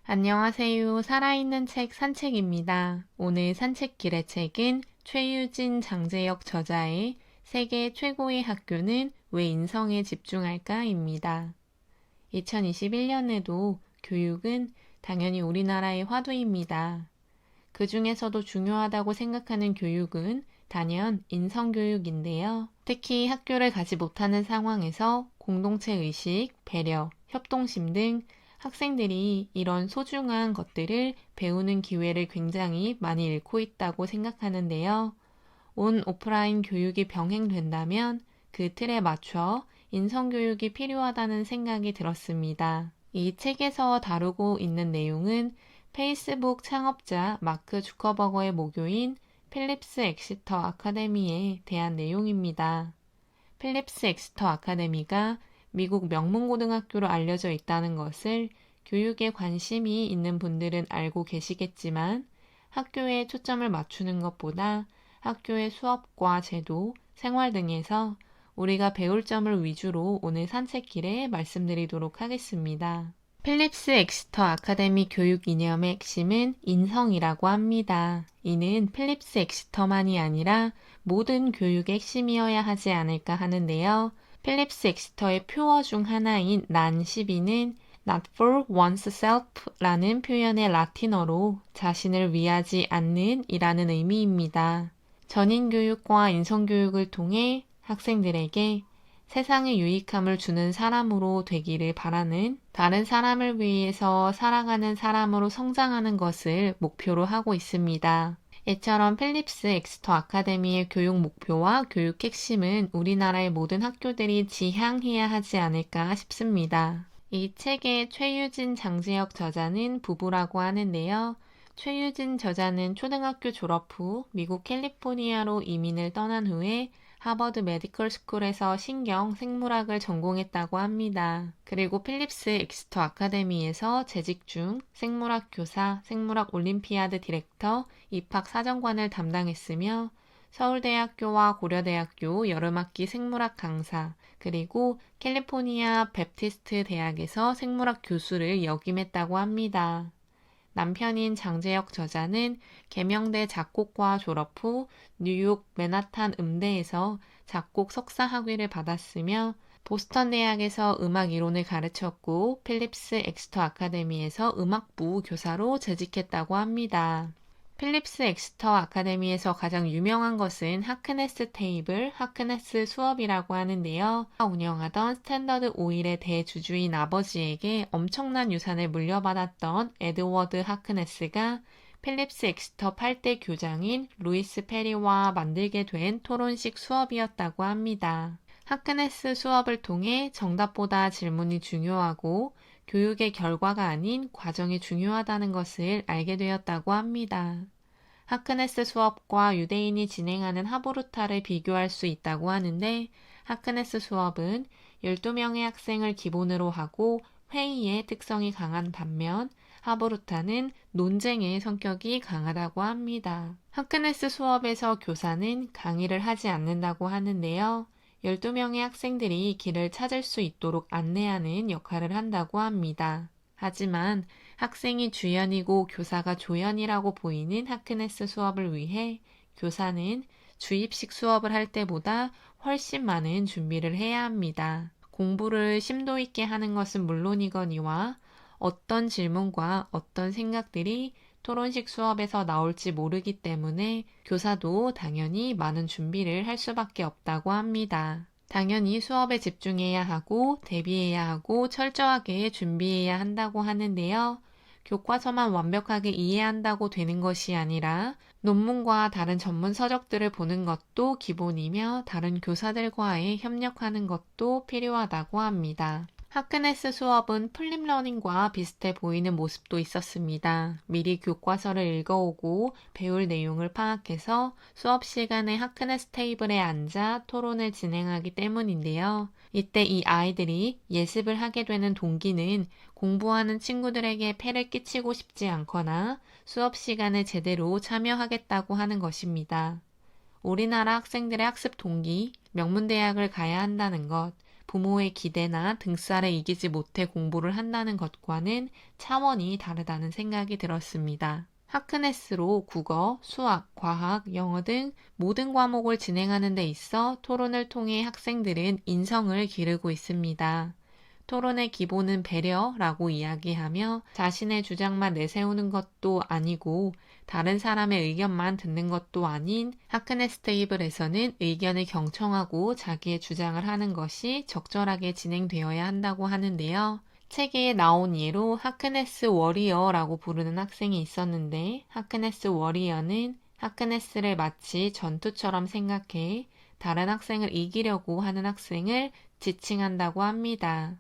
안녕하세요. 살아있는 책 산책입니다. 오늘 산책길의 책은 최유진 장제역 저자의 세계 최고의 학교는 왜 인성에 집중할까?입니다. 2021년에도 교육은 당연히 우리나라의 화두입니다. 그 중에서도 중요하다고 생각하는 교육은 단연 인성교육인데요. 특히 학교를 가지 못하는 상황에서 공동체 의식, 배려, 협동심 등 학생들이 이런 소중한 것들을 배우는 기회를 굉장히 많이 잃고 있다고 생각하는데요. 온 오프라인 교육이 병행된다면 그 틀에 맞춰 인성교육이 필요하다는 생각이 들었습니다. 이 책에서 다루고 있는 내용은 페이스북 창업자 마크 주커버거의 모교인 필립스 엑시터 아카데미에 대한 내용입니다. 필립스 엑시터 아카데미가 미국 명문고등학교로 알려져 있다는 것을 교육에 관심이 있는 분들은 알고 계시겠지만 학교에 초점을 맞추는 것보다 학교의 수업과 제도, 생활 등에서 우리가 배울 점을 위주로 오늘 산책길에 말씀드리도록 하겠습니다. 필립스 엑시터 아카데미 교육 이념의 핵심은 인성이라고 합니다. 이는 필립스 엑시터만이 아니라 모든 교육의 핵심이어야 하지 않을까 하는데요. 필립스 엑시터의 표어 중 하나인 난 12는 not for oneself 라는 표현의 라틴어로 자신을 위하지 않는 이라는 의미입니다. 전인교육과 인성교육을 통해 학생들에게 세상에 유익함을 주는 사람으로 되기를 바라는 다른 사람을 위해서 살아가는 사람으로 성장하는 것을 목표로 하고 있습니다. 이처럼 필립스 엑시터 아카데미의 교육 목표와 교육 핵심은 우리나라의 모든 학교들이 지향해야 하지 않을까 싶습니다. 이 책의 최유진 장제역 저자는 부부라고 하는데요. 최유진 저자는 초등학교 졸업 후 미국 캘리포니아로 이민을 떠난 후에 하버드 메디컬 스쿨에서 신경 생물학을 전공했다고 합니다. 그리고 필립스 엑시터 아카데미에서 재직 중 생물학 교사, 생물학 올림피아드 디렉터, 입학 사정관을 담당했으며 서울대학교와 고려대학교 여름학기 생물학 강사, 그리고 캘리포니아 베프티스트 대학에서 생물학 교수를 역임했다고 합니다. 남편인 장제역 저자는 계명대 작곡과 졸업 후 뉴욕 맨하탄 음대에서 작곡 석사 학위를 받았으며 보스턴 대학에서 음악 이론을 가르쳤고 필립스 엑시터 아카데미에서 음악부 교사로 재직했다고 합니다. 필립스 엑시터 아카데미에서 가장 유명한 것은 하크네스 테이블, 하크네스 수업이라고 하는데요. 운영하던 스탠더드 오일의 대주주인 아버지에게 엄청난 유산을 물려받았던 에드워드 하크네스가 필립스 엑시터 8대 교장인 루이스 페리와 만들게 된 토론식 수업이었다고 합니다. 하크네스 수업을 통해 정답보다 질문이 중요하고 교육의 결과가 아닌 과정이 중요하다는 것을 알게 되었다고 합니다. 하크네스 수업과 유대인이 진행하는 하보루타를 비교할 수 있다고 하는데 하크네스 수업은 12명의 학생을 기본으로 하고 회의의 특성이 강한 반면 하보루타는 논쟁의 성격이 강하다고 합니다. 하크네스 수업에서 교사는 강의를 하지 않는다고 하는데요. 12명의 학생들이 길을 찾을 수 있도록 안내하는 역할을 한다고 합니다. 하지만 학생이 주연이고 교사가 조연이라고 보이는 하크네스 수업을 위해 교사는 주입식 수업을 할 때보다 훨씬 많은 준비를 해야 합니다. 공부를 심도 있게 하는 것은 물론이거니와 어떤 질문과 어떤 생각들이 토론식 수업에서 나올지 모르기 때문에 교사도 당연히 많은 준비를 할 수밖에 없다고 합니다. 당연히 수업에 집중해야 하고 대비해야 하고 철저하게 준비해야 한다고 하는데요. 교과서만 완벽하게 이해한다고 되는 것이 아니라 논문과 다른 전문 서적들을 보는 것도 기본이며 다른 교사들과의 협력하는 것도 필요하다고 합니다. 하크네스 수업은 플립러닝과 비슷해 보이는 모습도 있었습니다. 미리 교과서를 읽어오고 배울 내용을 파악해서 수업 시간에 하크네스 테이블에 앉아 토론을 진행하기 때문인데요. 이때 이 아이들이 예습을 하게 되는 동기는 공부하는 친구들에게 폐를 끼치고 싶지 않거나 수업 시간에 제대로 참여하겠다고 하는 것입니다. 우리나라 학생들의 학습 동기, 명문대학을 가야 한다는 것, 부모의 기대나 등살에 이기지 못해 공부를 한다는 것과는 차원이 다르다는 생각이 들었습니다. 하크네스로 국어, 수학, 과학, 영어 등 모든 과목을 진행하는 데 있어 토론을 통해 학생들은 인성을 기르고 있습니다. 토론의 기본은 배려라고 이야기하며 자신의 주장만 내세우는 것도 아니고 다른 사람의 의견만 듣는 것도 아닌 하크네스 테이블에서는 의견을 경청하고 자기의 주장을 하는 것이 적절하게 진행되어야 한다고 하는데요. 책에 나온 예로 하크네스 워리어라고 부르는 학생이 있었는데 하크네스 워리어는 하크네스를 마치 전투처럼 생각해 다른 학생을 이기려고 하는 학생을 지칭한다고 합니다.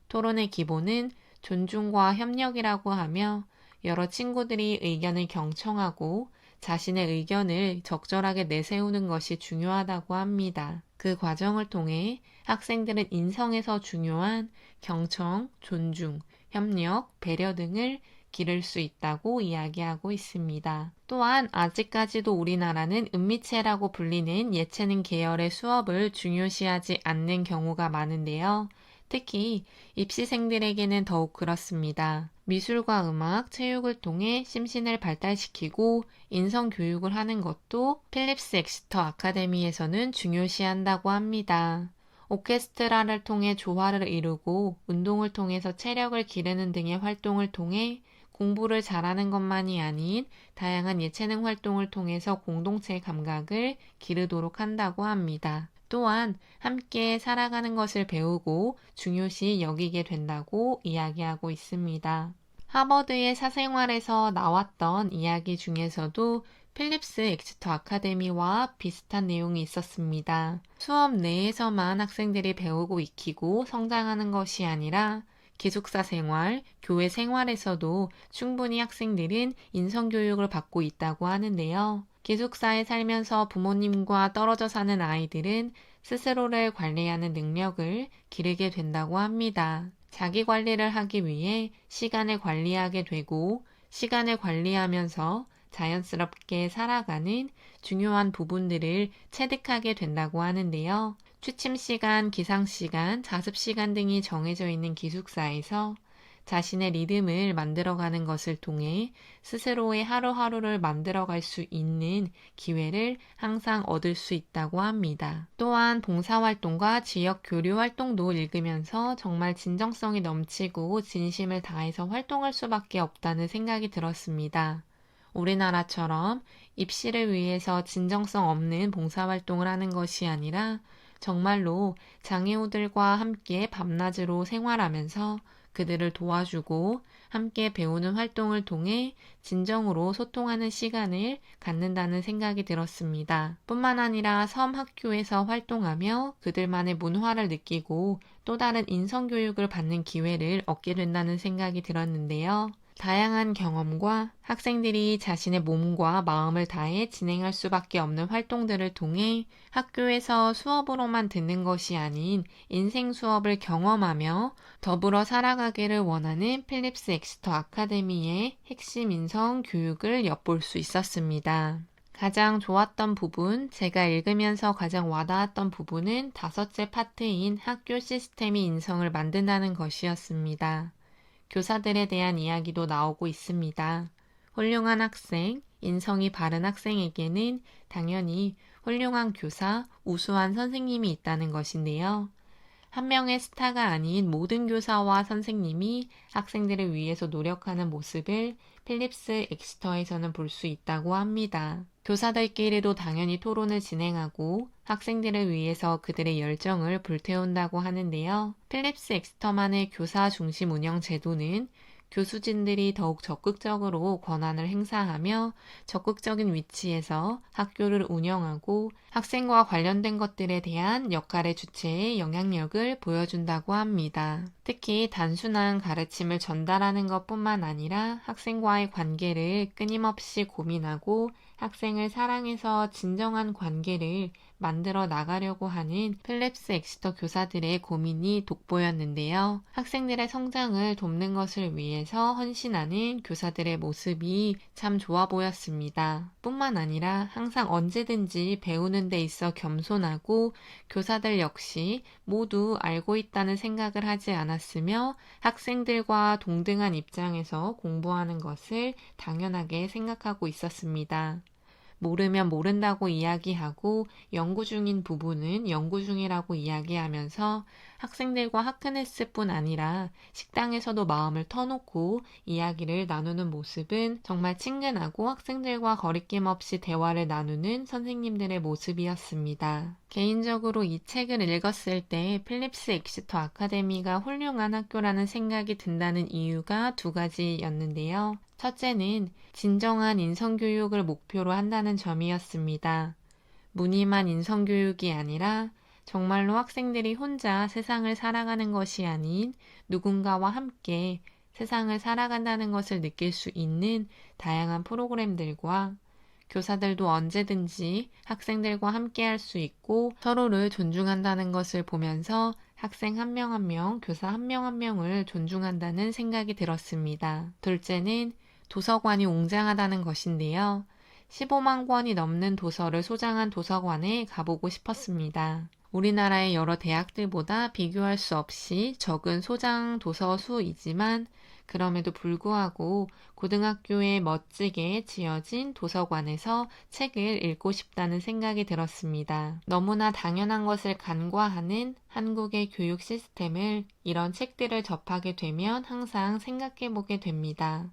토론의 기본은 존중과 협력이라고 하며 여러 친구들이 의견을 경청하고 자신의 의견을 적절하게 내세우는 것이 중요하다고 합니다. 그 과정을 통해 학생들은 인성에서 중요한 경청, 존중, 협력, 배려 등을 기를 수 있다고 이야기하고 있습니다. 또한 아직까지도 우리나라는 은미체라고 불리는 예체능 계열의 수업을 중요시하지 않는 경우가 많은데요. 특히 입시생들에게는 더욱 그렇습니다. 미술과 음악, 체육을 통해 심신을 발달시키고 인성교육을 하는 것도 필립스 엑스터 아카데미에서는 중요시한다고 합니다. 오케스트라를 통해 조화를 이루고 운동을 통해서 체력을 기르는 등의 활동을 통해 공부를 잘하는 것만이 아닌 다양한 예체능 활동을 통해서 공동체 감각을 기르도록 한다고 합니다. 또한 함께 살아가는 것을 배우고 중요시 여기게 된다고 이야기하고 있습니다. 하버드의 사생활에서 나왔던 이야기 중에서도 필립스 엑스터 아카데미와 비슷한 내용이 있었습니다. 수업 내에서만 학생들이 배우고 익히고 성장하는 것이 아니라 기숙사 생활, 교회 생활에서도 충분히 학생들은 인성교육을 받고 있다고 하는데요. 기숙사에 살면서 부모님과 떨어져 사는 아이들은 스스로를 관리하는 능력을 기르게 된다고 합니다. 자기 관리를 하기 위해 시간을 관리하게 되고 시간을 관리하면서 자연스럽게 살아가는 중요한 부분들을 체득하게 된다고 하는데요. 취침 시간, 기상 시간, 자습 시간 등이 정해져 있는 기숙사에서 자신의 리듬을 만들어가는 것을 통해 스스로의 하루하루를 만들어갈 수 있는 기회를 항상 얻을 수 있다고 합니다. 또한 봉사활동과 지역 교류 활동도 읽으면서 정말 진정성이 넘치고 진심을 다해서 활동할 수밖에 없다는 생각이 들었습니다. 우리나라처럼 입시를 위해서 진정성 없는 봉사활동을 하는 것이 아니라 정말로 장애우들과 함께 밤낮으로 생활하면서 그들을 도와주고 함께 배우는 활동을 통해 진정으로 소통하는 시간을 갖는다는 생각이 들었습니다. 뿐만 아니라 섬 학교에서 활동하며 그들만의 문화를 느끼고 또 다른 인성교육을 받는 기회를 얻게 된다는 생각이 들었는데요. 다양한 경험과 학생들이 자신의 몸과 마음을 다해 진행할 수밖에 없는 활동들을 통해 학교에서 수업으로만 듣는 것이 아닌 인생 수업을 경험하며 더불어 살아가기를 원하는 필립스 엑스터 아카데미의 핵심 인성 교육을 엿볼 수 있었습니다. 가장 좋았던 부분, 제가 읽으면서 가장 와닿았던 부분은 5째 파트인 학교 시스템이 인성을 만든다는 것이었습니다. 교사들에 대한 이야기도 나오고 있습니다. 훌륭한 학생, 인성이 바른 학생에게는 당연히 훌륭한 교사, 우수한 선생님이 있다는 것인데요. 한 명의 스타가 아닌 모든 교사와 선생님이 학생들을 위해서 노력하는 모습을 필립스 엑스터에서는 볼 수 있다고 합니다. 교사들끼리도 당연히 토론을 진행하고 학생들을 위해서 그들의 열정을 불태운다고 하는데요. 필립스 엑스터만의 교사 중심 운영 제도는 교수진들이 더욱 적극적으로 권한을 행사하며 적극적인 위치에서 학교를 운영하고 학생과 관련된 것들에 대한 역할의 주체의 영향력을 보여준다고 합니다. 특히 단순한 가르침을 전달하는 것뿐만 아니라 학생과의 관계를 끊임없이 고민하고 학생을 사랑해서 진정한 관계를 만들어 나가려고 하는 필립스 엑시터 교사들의 고민이 돋보였는데요. 학생들의 성장을 돕는 것을 위해서 헌신하는 교사들의 모습이 참 좋아 보였습니다. 뿐만 아니라 항상 언제든지 배우는 데 있어 겸손하고 교사들 역시 모두 알고 있다는 생각을 하지 않았으며 학생들과 동등한 입장에서 공부하는 것을 당연하게 생각하고 있었습니다. 모르면 모른다고 이야기하고 연구 중인 부분은 연구 중이라고 이야기하면서 학생들과 화끈했을 뿐 아니라 식당에서도 마음을 터놓고 이야기를 나누는 모습은 정말 친근하고 학생들과 거리낌 없이 대화를 나누는 선생님들의 모습이었습니다. 개인적으로 이 책을 읽었을 때 필립스 엑시터 아카데미가 훌륭한 학교라는 생각이 든다는 이유가 두 가지였는데요. 첫째는 진정한 인성교육을 목표로 한다는 점이었습니다. 무늬만 인성교육이 아니라 정말로 학생들이 혼자 세상을 살아가는 것이 아닌 누군가와 함께 세상을 살아간다는 것을 느낄 수 있는 다양한 프로그램들과 교사들도 언제든지 학생들과 함께 할 수 있고 서로를 존중한다는 것을 보면서 학생 한 명 한 명, 교사 한 명 한 명을 존중한다는 생각이 들었습니다. 둘째는 도서관이 웅장하다는 것인데요. 15만 권이 넘는 도서를 소장한 도서관에 가보고 싶었습니다. 우리나라의 여러 대학들보다 비교할 수 없이 적은 소장 도서 수이지만 그럼에도 불구하고 고등학교에 멋지게 지어진 도서관에서 책을 읽고 싶다는 생각이 들었습니다. 너무나 당연한 것을 간과하는 한국의 교육 시스템을 이런 책들을 접하게 되면 항상 생각해 보게 됩니다.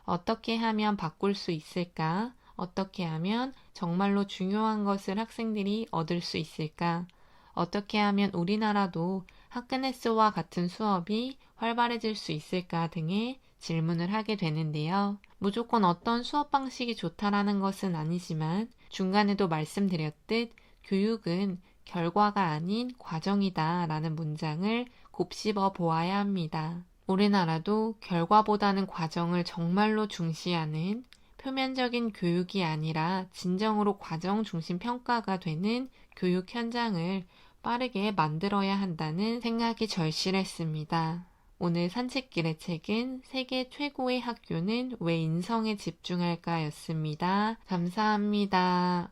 어떻게 하면 바꿀 수 있을까? 어떻게 하면 정말로 중요한 것을 학생들이 얻을 수 있을까? 어떻게 하면 우리나라도 하크네스와 같은 수업이 활발해질 수 있을까 등의 질문을 하게 되는데요. 무조건 어떤 수업 방식이 좋다라는 것은 아니지만 중간에도 말씀드렸듯 교육은 결과가 아닌 과정이다 라는 문장을 곱씹어 보아야 합니다. 우리나라도 결과보다는 과정을 정말로 중시하는 표면적인 교육이 아니라 진정으로 과정 중심 평가가 되는 교육 현장을 빠르게 만들어야 한다는 생각이 절실했습니다. 오늘 산책길의 책은 세계 최고의 학교는 왜 인성에 집중할까 였습니다. 감사합니다.